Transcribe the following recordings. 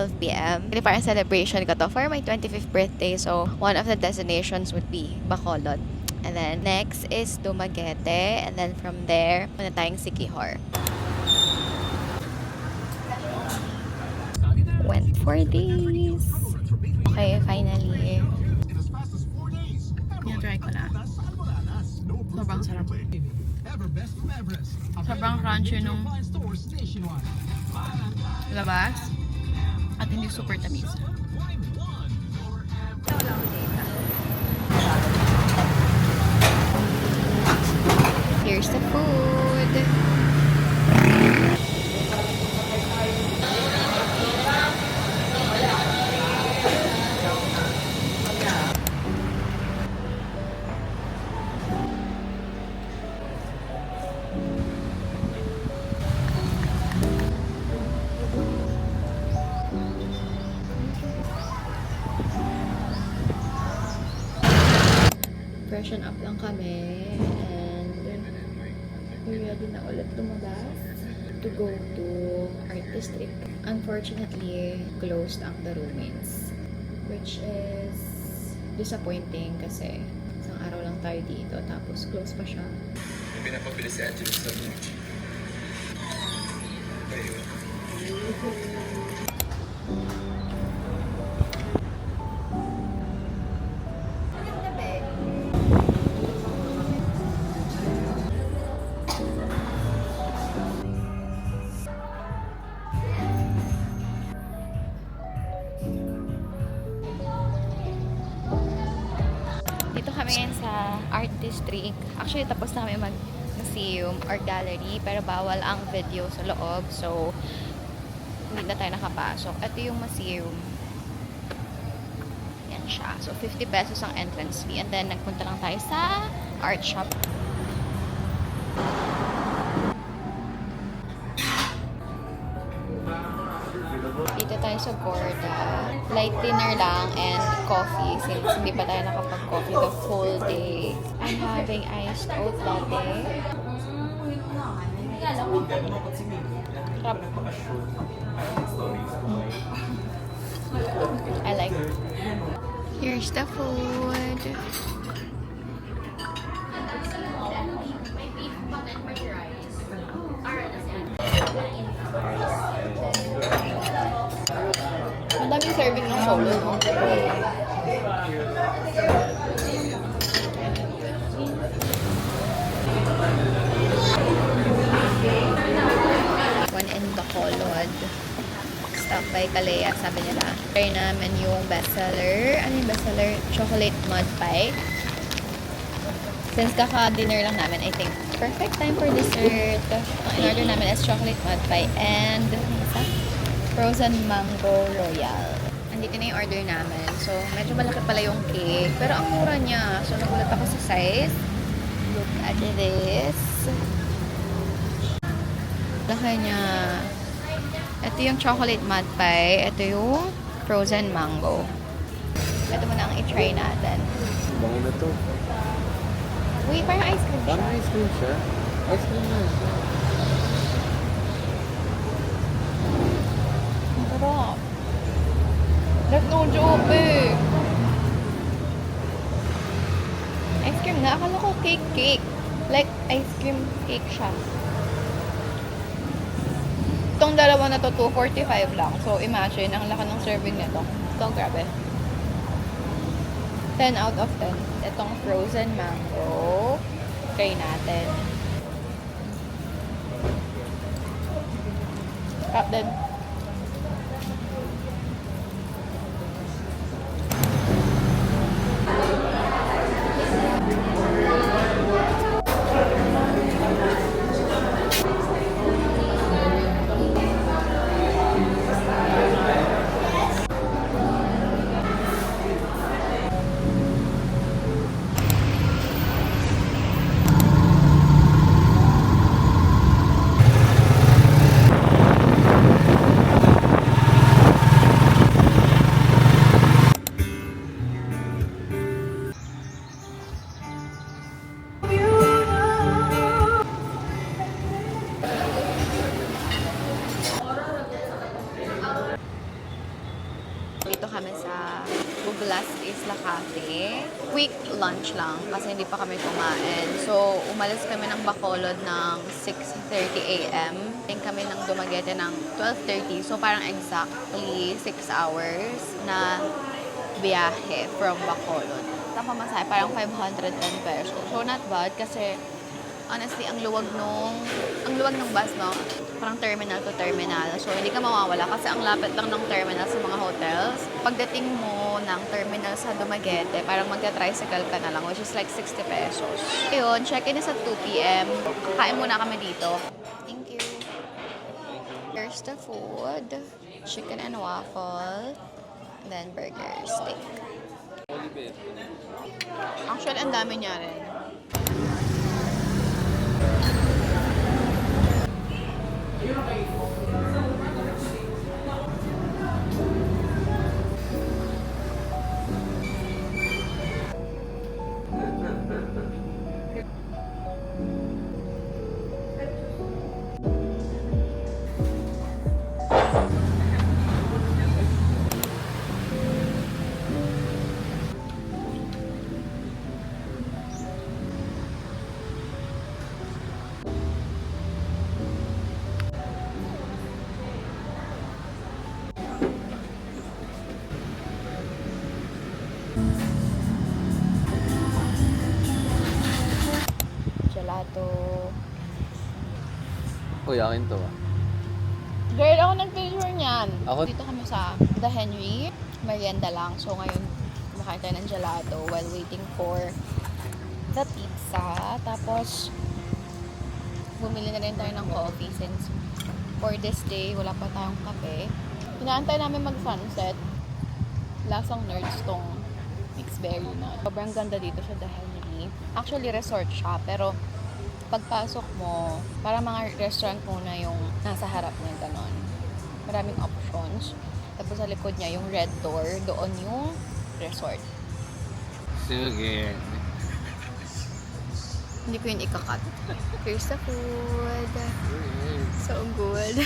12 p.m. Kasi parang celebration ko to for my 25th birthday. So, one of the destinations would be Bacolod. And then, next is Dumaguete. And then from there, muna tayong Siquijor. Went for this. Okay, finally. Try ko na. Sobrang sarap. Sobrang crunchy nung labas at hindi super tamis. Here's the food. Freshen up lang kami and we're ready na ulit lumabas to go to Art District. Unfortunately, closed ang The Ruins, which is disappointing kasi isang araw lang tayo dito tapos closed pa siya. May pinapabili si Angelo sa mga. Dito kami ngayon sa Art District. Actually, tapos na kami mag-museum or gallery, pero bawal ang video sa loob. So, hindi na tayo nakapasok. Ito yung museum. Yan siya. So, 50 pesos ang entrance fee. And then, nagpunta lang tayo sa art shop. Dito tayo sa Gorda. Light dinner lang and coffee since hindi pa tayo nakapag-coffee the full day. I'm having iced oat latte. Sarap. I like it. Here's the food. Madaming serving ng solo, no? One in Bacolod. Stop by Kalea, sabi nila. Try namin yung bestseller. Ano yung bestseller? Chocolate mud pie. Since kaka-dinner lang namin, I think perfect time for dessert. Ang in-order namin is chocolate mud pie and frozen mango royal. Andito na yung order namin. So, medyo malaki pala yung cake. Pero ang mura niya. So, nagulat ako sa size. Look at this. Laki niya. Ito yung chocolate mud pie. Ito yung frozen mango. Ito muna ang i-try natin. Bango na to. Uy, parang ice cream siya. Parang ice cream siya. Ice cream na. Ang sarap. That's no joke eh. Ice cream na. Akala ko cake. Like, ice cream cake siya. Itong dalawa na to, 245 lang. So, imagine, ang laki ng serving nito. Ito, grabe. 10 out of 10. Itong frozen mango. Try natin. Sarap din. kami sa Buglas Isla Cafe. Quick lunch lang kasi hindi pa kami kumain. So, umalis kami ng Bacolod ng 6:30 a.m. Then kami ng Dumaguete ng 12:30. So, parang exactly 6 hours na biyahe from Bacolod. Ang pamasahe, parang 510 pesos. So, not bad kasi honestly, ang luwag ng bus, no? Parang terminal to terminal. So, hindi ka mawawala kasi ang lapit lang ng terminal sa mga hotels. Pagdating mo ng terminal sa Dumaguete, parang magka-tricycle ka na lang, which is like 60 pesos. Ayun, check-in is at 2 p.m. Kain muna kami dito. Thank you. Here's the food. Chicken and waffle. Then burger steak. Actually, ang dami niya rin. Gelato. Uy, akin to ah. Girl, ako nag-picture niyan. Ako- Dito kami sa The Henry. Merienda lang. So, ngayon, kumakain tayo ng gelato while waiting for the pizza. Tapos, bumili na rin tayo ng coffee since for this day, wala pa tayong kape. Inaantay namin mag-sunset. Lasang nerds tong mixed berry na. Sobrang ganda dito sa The Henry. Actually, resort siya. Pero, pagpasok mo, para mga restaurant muna yung nasa harap niya, ganon. Maraming options. Tapos sa likod niya, yung red door, doon yung resort. Sige. Hindi ko yun ikakat. Here's the food. So good.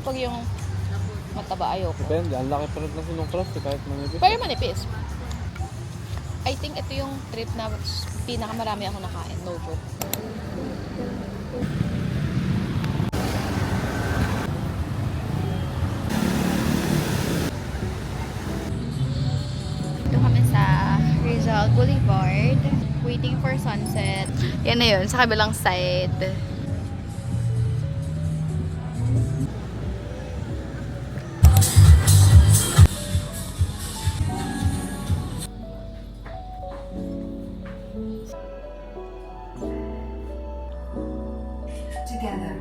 Pag yung mataba, ayoko. Depende, ang laki pa rin kasi nung crust kahit manipis. Pero manipis. I think ito yung trip na pinakamarami ako nakain. No joke. Dito kami sa Rizal Boulevard. Waiting for sunset. Yan na yun, sa kabilang side. Together.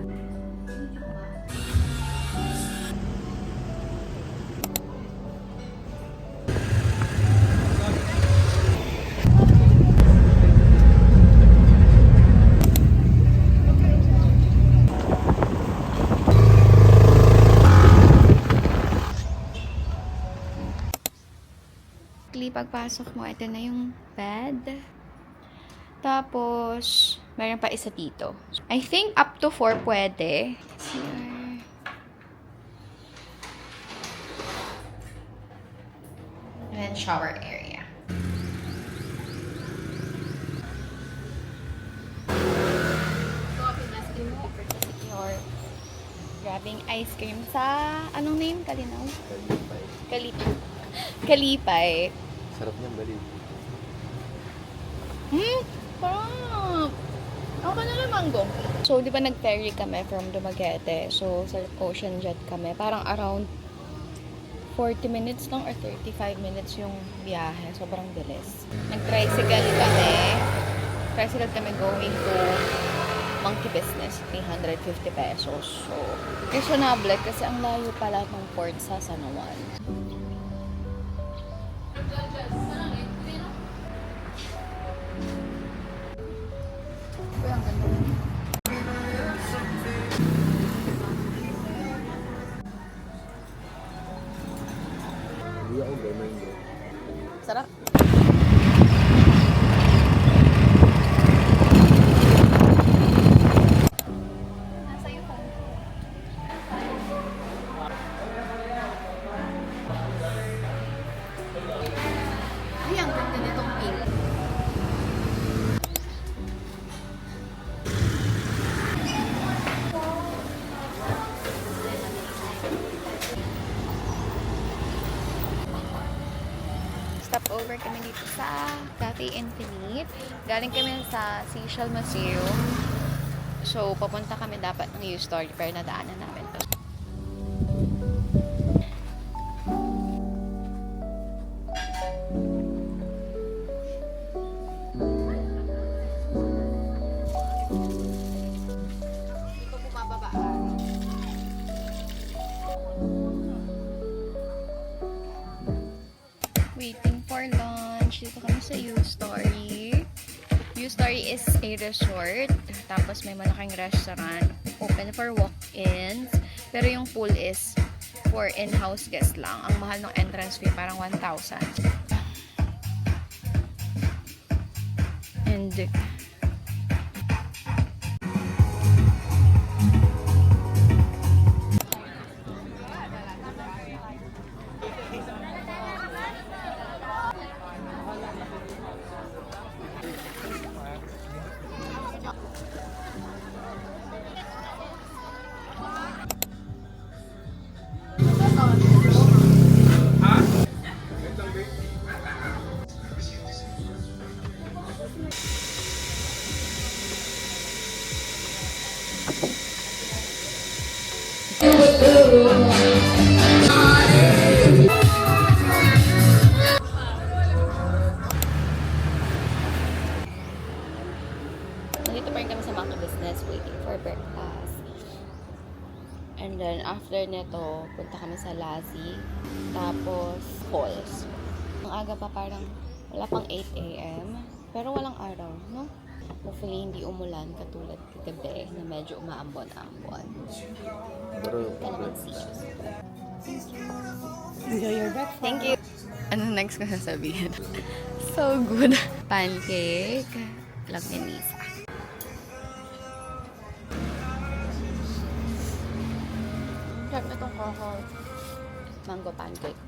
Pagpasok mo, ito na yung bed. Tapos, meron pa isa dito. I think up to 4 pwede. Here. And then shower area. You're grabbing ice cream sa, anong name? Kalinaw? Kalipay. Sarap niyang bali. Sarap. Ako na lang mango. So, di ba nag-ferry kami from Dumaguete? So, sa Ocean Jet kami. Parang around 40 minutes lang or 35 minutes yung biyahe. Sobrang bilis. Nag-tricycle kami. Tricycle kami going to Monkey Business. 350 pesos. So, reasonable kasi ang layo pala ng port sa San Juan. Uy, ang ganda. Hindi ako ganun. Sarap. Nasa iyo phone. Over kami dito sa Cafe Infinite. Galing kami sa Seychelles Museum. So, papunta kami dapat ng U-Story pero nadaanan namin to. Dito bumababaan. Waiting for lunch. Dito kami sa U-Story. U-Story is a resort. Tapos may malaking restaurant. Open for walk-ins. Pero yung pool is for in-house guests lang. Ang mahal ng entrance fee parang 1,000. And nandito pa rin kami sa Mangga Business waiting for breakfast. And then, after nito, punta kami sa Lazi. Tapos, Falls. Ang aga pa parang wala pang 8 a.m. Pero walang araw, no? Hopefully, hindi umulan katulad kagabi na medyo umaambon-ambon. Pero, Calamansi. Enjoy your breakfast. Thank you! Anong next ko sasabihin? So good! Pancake. Love ni Nisa. Sarap na itong mango pancake.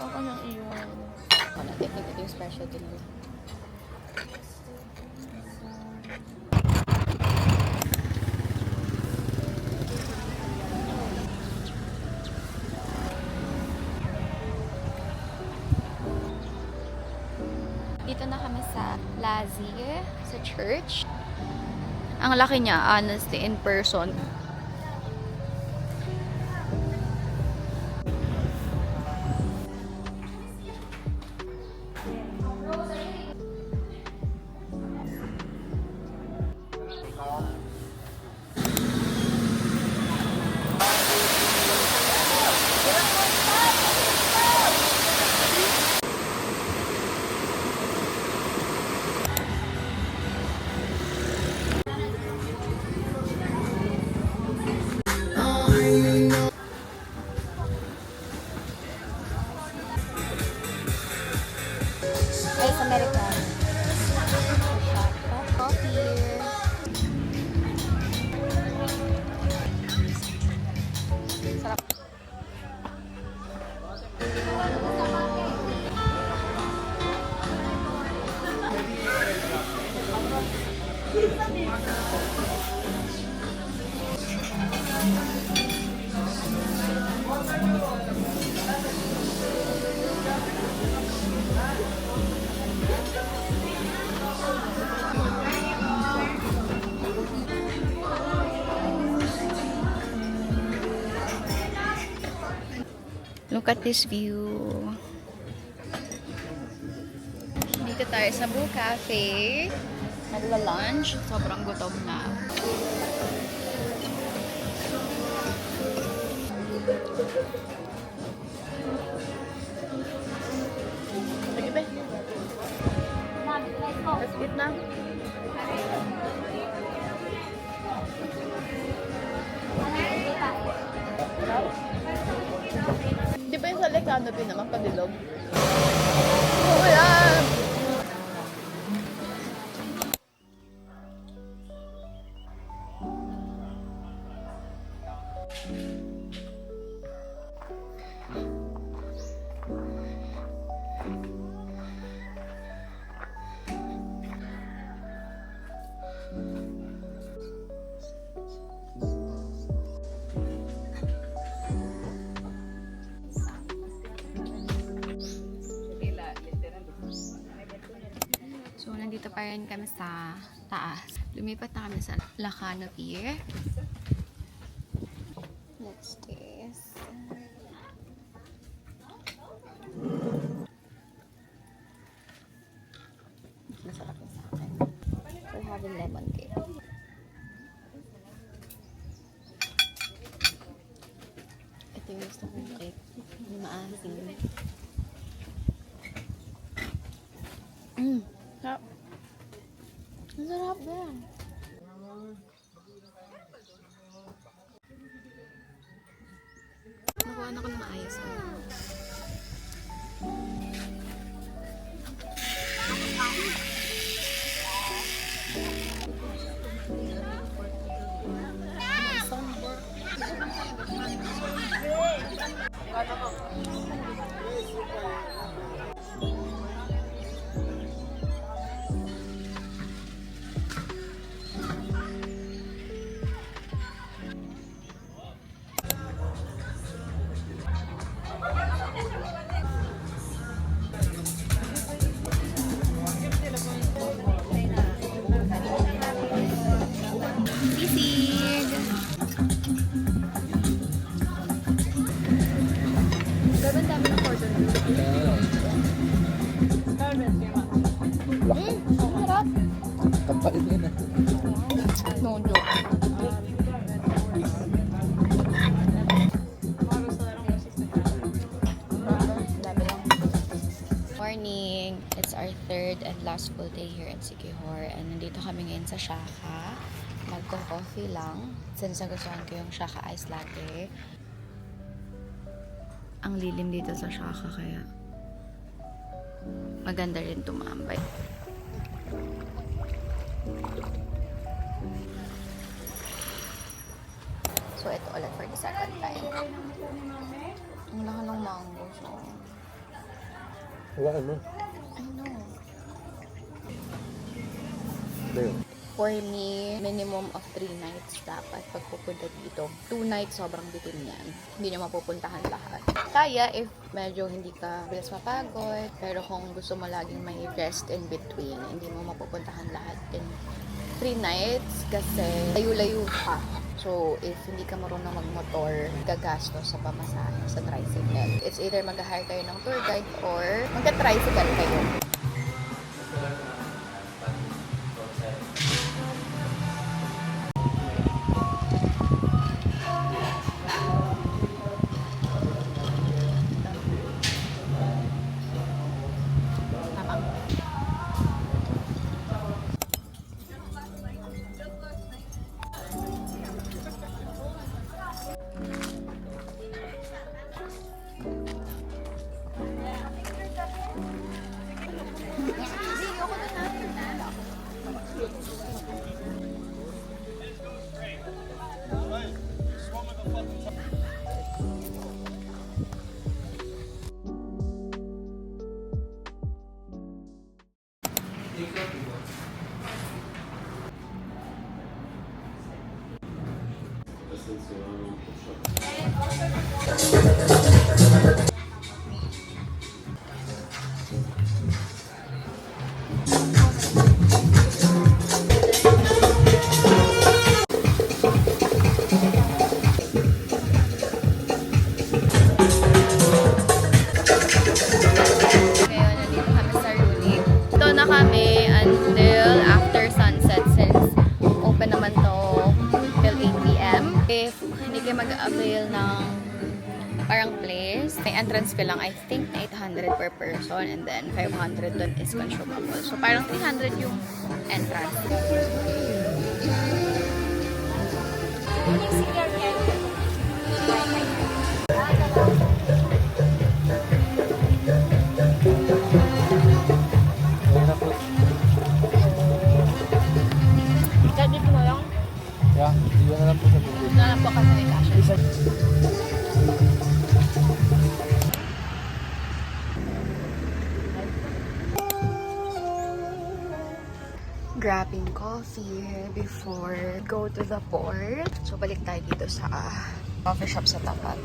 Ako nang iyon. Ako na, ito yung specialty nila. Dito na kami sa Lazi, sa church. Ang laki niya, honestly, in person. Ice Americano. Coffee. Sarap. Look at this view. Dito tayo sa Boo Cafe. Nagla-lunch. Sobrang gutom na. Sige ba? Let's eat na. Di ba yung sa Lekano pinamagpadilog? Oo yan! Nandito pa rin kami sa taas. Lumipat na kami sa Lacano Pier. Let's taste. Masarap na sa akin. We're having lemon cake. Ito yung gusto kong cake. Yung maasim. Sarap. Ang sarap din. Nakuha na ko na maayos. Sisig! Gawin dami ng cordon. Ang harap. Kapal din ah. No joke. Morning! It's our third and last full day here in Siquijor and nandito kami ngayon sa Shaka. Magko-coffee lang since nagustuhan ko yung Shaka Ice Latte. Ang lilim dito sa Shaka kaya maganda rin tumambay. So ito ulit for the second time. Ang laki ng mango. So, Wala mo. I know. Deo. For me, minimum of 3 nights dapat pagpupunta dito. 2 nights, sobrang bitin yan. Hindi nyo mapupuntahan lahat. Kaya if medyo hindi ka bilis mapagod, pero kung gusto mo laging may rest in between, hindi mo mapupuntahan lahat in 3 nights kasi layo-layo ka. So, if hindi ka marunong magmotor, gagastos sa pamasahe sa tricycle. It's either mag-hire kayo ng tour guide or magka-tricycle kayo. Kami until after sunset since open naman to till 8 p.m. If hindi kayo mag-avail ng parang place, may entrance fee lang, I think 800 per person and then 500 dun is consumable. So parang 300 yung entrance. Yeah, iwan na lang po sa bibig. Na lang po kasi may kasha. Grabbing coffee before go to the port. So balik tayo dito sa coffee shop sa tapat.